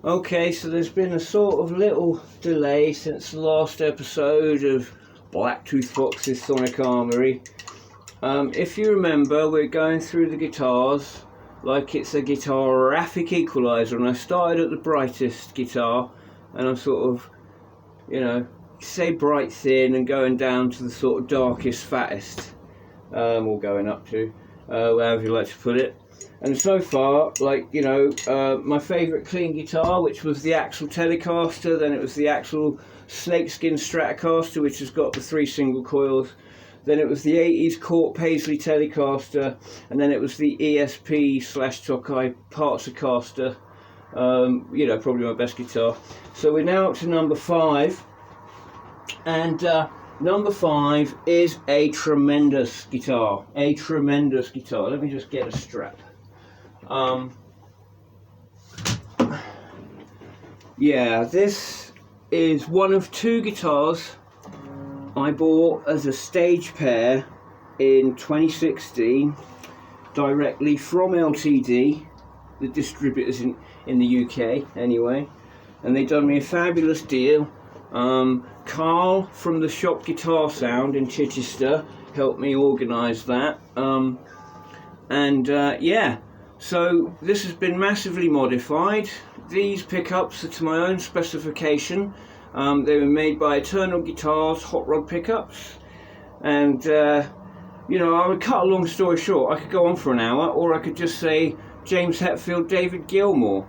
Okay, so there's been a sort of little delay since the last episode of Blacktooth Fox's Sonic Armoury. If you remember, we're going through the guitars like it's a guitar-graphic equalizer, and I started at the brightest guitar, and I'm sort of, you know, say bright thin, and going down to the sort of darkest, fattest, or going up to, however you like to put it. And so far, like, you know, my favourite clean guitar, which was the Axel Telecaster, then it was the Axel Snakeskin Stratocaster, which has got the 3 single coils, then it was the 80s Corp Paisley Telecaster, and then it was the ESP/Tokai Partsacaster, you know, probably my best guitar. So we're now up to number 5, and number 5 is a tremendous guitar, Let me just get a strap. Yeah, this is one of 2 guitars I bought as a stage pair in 2016 directly from LTD, the distributors in the UK anyway, and they done me a fabulous deal. Carl from the shop Guitar Sound in Chichester helped me organise that, yeah. So this has been massively modified. These pickups are to my own specification. They were made by Eternal Guitars hot rod pickups, and you know, I would cut a long story short. I could go on for an hour, or I could just say James Hetfield, David Gilmour,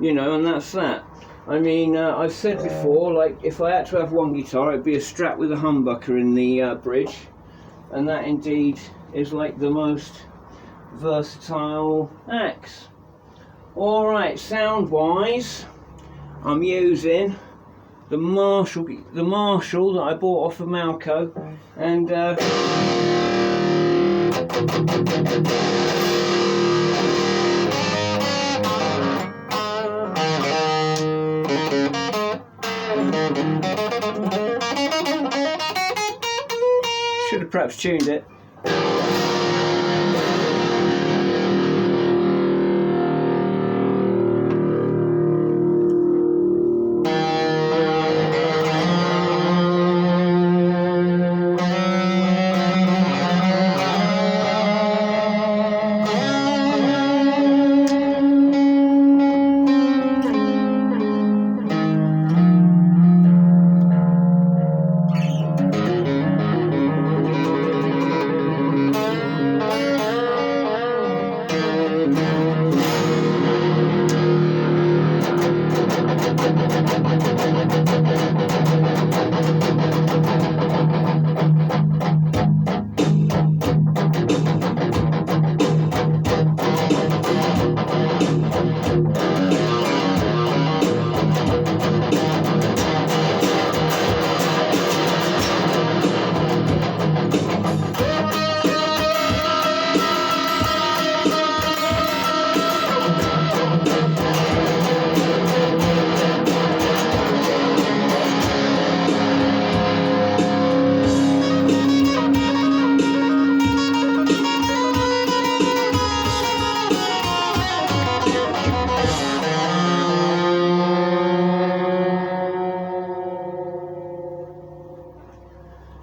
you know, and that's that. I mean, I've said before, like, if I had to have one guitar, it'd be a Strat with a humbucker in the bridge, and that indeed is like the most versatile axe. Alright, sound wise, I'm using the Marshall that I bought off of Malco, and should have perhaps tuned it.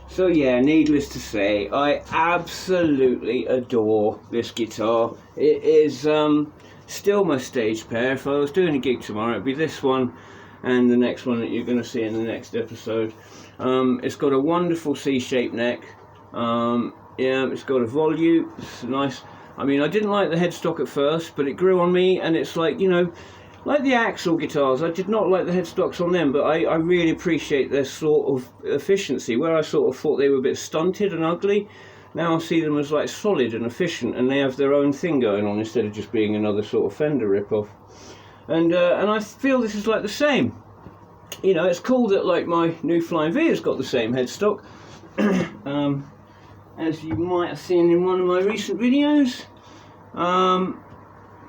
So yeah, needless to say, I absolutely adore this guitar. It is still my stage pair. If I was doing a gig tomorrow, it'd be this one and the next one that you're going to see in the next episode. It's got a wonderful C-shaped neck. Yeah, it's got a volute. It's nice. I mean, I didn't like the headstock at first, but it grew on me, and it's like, you know, like the Axel guitars, I did not like the headstocks on them, but I really appreciate their sort of efficiency. Where I sort of thought they were a bit stunted and ugly, now I see them as like solid and efficient, and they have their own thing going on instead of just being another sort of Fender rip-off. And I feel this is like the same. You know, it's cool that like my new Flying V has got the same headstock, as you might have seen in one of my recent videos.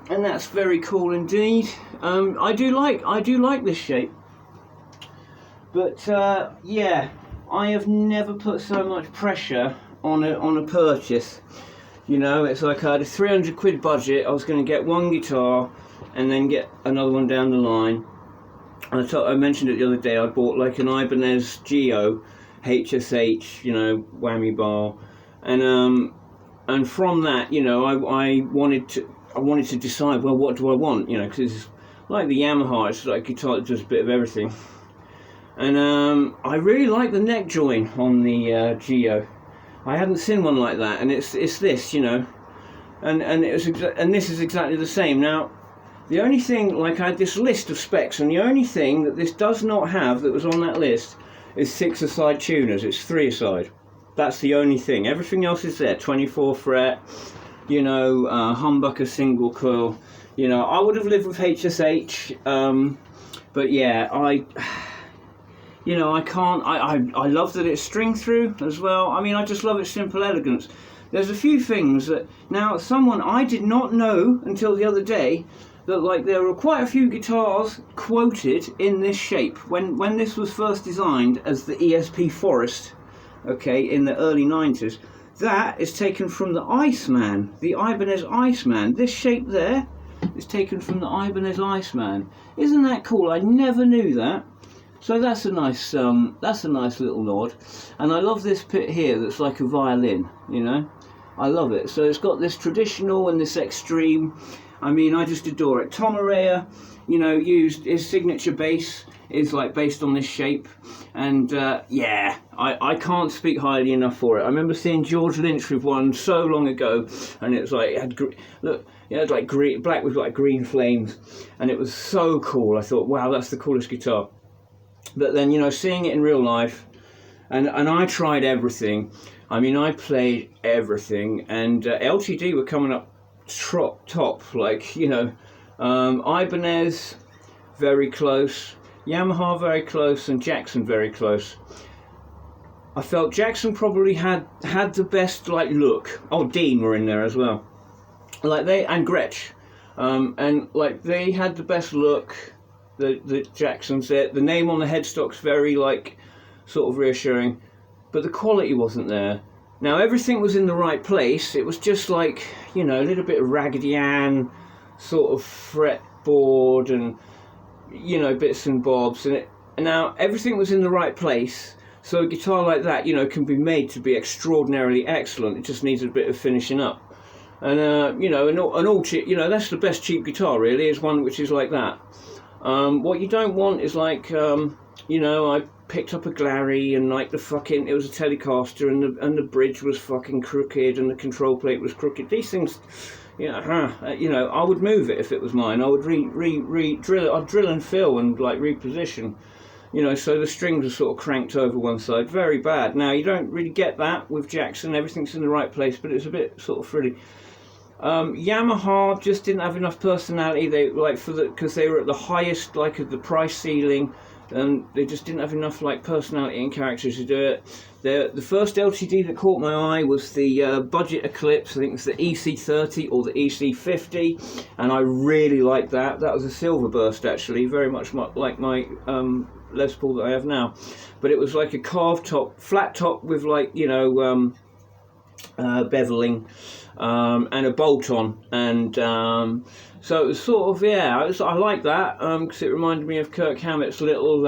And that's very cool indeed. I do like this shape, but yeah, I have never put so much pressure on a purchase. You know, it's like I had a 300 quid budget. I was going to get one guitar, and then get another one down the line. And I mentioned it the other day, I bought like an Ibanez Geo HSH, you know, whammy bar, and from that, you know, I wanted to decide, well, what do I want, you know, because it's like the Yamaha, it's like a guitar that does a bit of everything. And I really like the neck joint on the Geo. I hadn't seen one like that, and it's this, you know, and this is exactly the same. Now, the only thing, like, I had this list of specs, and the only thing that this does not have that was on that list is 6-a-side tuners. It's 3-a-side. That's the only thing. Everything else is there. 24 fret, you know, humbucker single coil. You know, I would have lived with HSH, but yeah, you know, I can't. I love that it's string through as well. I mean, I just love its simple elegance. There's a few things that, now, someone I did not know until the other day, that like there were quite a few guitars quoted in this shape when this was first designed as the ESP Forest, okay, in the early 90s. That is taken from the Iceman, the Ibanez Iceman. This shape there is taken from the Ibanez Iceman. Isn't that cool? I never knew that. So that's a nice little nod. And I love this pit here that's like a violin, you know. I love it. So it's got this traditional and this extreme. I mean, I just adore it. Tom Araya, you know, used his signature bass is like based on this shape, and yeah, I can't speak highly enough for it. I remember seeing George Lynch with one so long ago, and it was like, it had it had like green, black with like green flames, and it was so cool. I thought, wow, that's the coolest guitar. But then, you know, seeing it in real life, and I tried everything. I mean, I played everything, and LTD were coming up top, like, you know, Ibanez very close, Yamaha very close, and Jackson very close. I felt Jackson probably had the best like look. Oh, Dean were in there as well, like they, and Gretsch, and like they had the best look. The Jacksons, the name on the headstock's very like sort of reassuring, but the quality wasn't there. Now, everything was in the right place. It was just like, you know, a little bit of Raggedy Ann sort of fretboard and, you know, bits and bobs. And now everything was in the right place. So a guitar like that, you know, can be made to be extraordinarily excellent. It just needs a bit of finishing up. And, you know, an all cheap, you know, that's the best cheap guitar, really, is one which is like that. What you don't want is like, you know, I picked up a Glary and like it was a Telecaster and the bridge was fucking crooked and the control plate was crooked. These things, you know, I would move it if it was mine. I would drill it. I'd drill and fill and like reposition, you know, so the strings are sort of cranked over one side. Very bad. Now, you don't really get that with Jackson. Everything's in the right place, but it's a bit sort of frilly. Yamaha just didn't have enough personality. They like because they were at the highest like of the price ceiling, and they just didn't have enough like personality and character to do it. The first LTD that caught my eye was the Budget Eclipse. I think it's the EC30 or the EC50, and I really liked that. That was a silver burst actually, very much like my Les Paul that I have now, but it was like a carved top, flat top with like, you know, beveling. And a bolt on, and so it was sort of, yeah, I like that because it reminded me of Kirk Hammett's little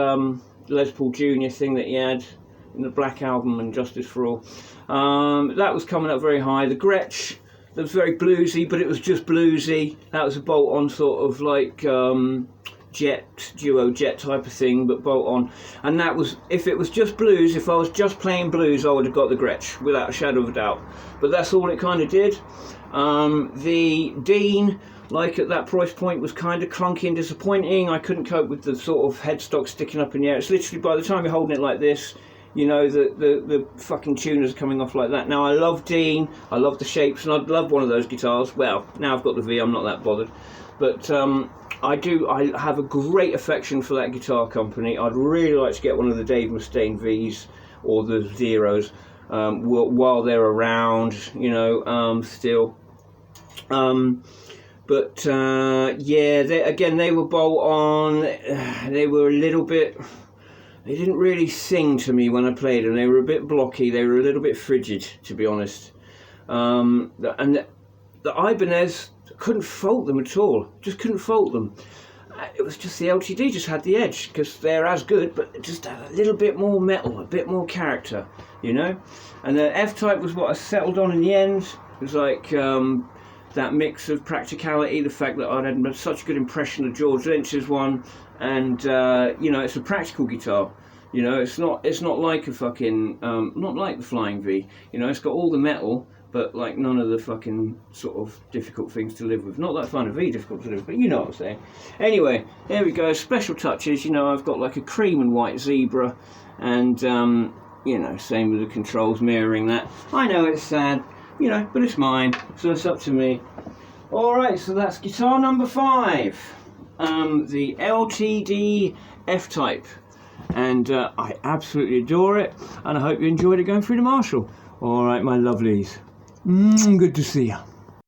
Les Paul Jr. thing that he had in the Black Album and Justice for All. That was coming up very high. The Gretsch, that was very bluesy, but it was just bluesy. That was a bolt on sort of like duo jet type of thing, but bolt on. And that was, if it was just blues, if I was just playing blues, I would have got the Gretsch without a shadow of a doubt. But that's all it kind of did. The Dean, like at that price point, was kind of clunky and disappointing. I couldn't cope with the sort of headstock sticking up in the air. It's literally, by the time you're holding it like this, you know, the fucking tuners are coming off like that. Now, I love Dean, I love the shapes, and I'd love one of those guitars. Well, now I've got the V, I'm not that bothered. But I have a great affection for that guitar company. I'd really like to get one of the Dave Mustaine Vs or the Zeros while they're around, you know, still. But yeah, they were bolt on. They were a little bit, they didn't really sing to me when I played them. They were a bit blocky. They were a little bit frigid, to be honest. And the Ibanez, couldn't fault them at all. Just couldn't fault them. It was just the LTD just had the edge, because they're as good, but just had a little bit more metal, a bit more character, you know. And the F-Type was what I settled on in the end. It was like that mix of practicality, the fact that I'd had such a good impression of George Lynch's one, and you know, it's a practical guitar. You know, it's not like a fucking not like the Flying V. You know, it's got all the metal, but like none of the fucking sort of difficult things to live with. Not that I find a V difficult to live with, but you know what I'm saying. Anyway, there we go. Special touches. You know, I've got like a cream and white zebra, and you know, same with the controls mirroring that. I know it's sad, you know, but it's mine, so it's up to me. All right, so that's guitar number 5, the LTD F-Type. And I absolutely adore it, and I hope you enjoyed it going through the Marshall. All right, my lovelies. Good to see you.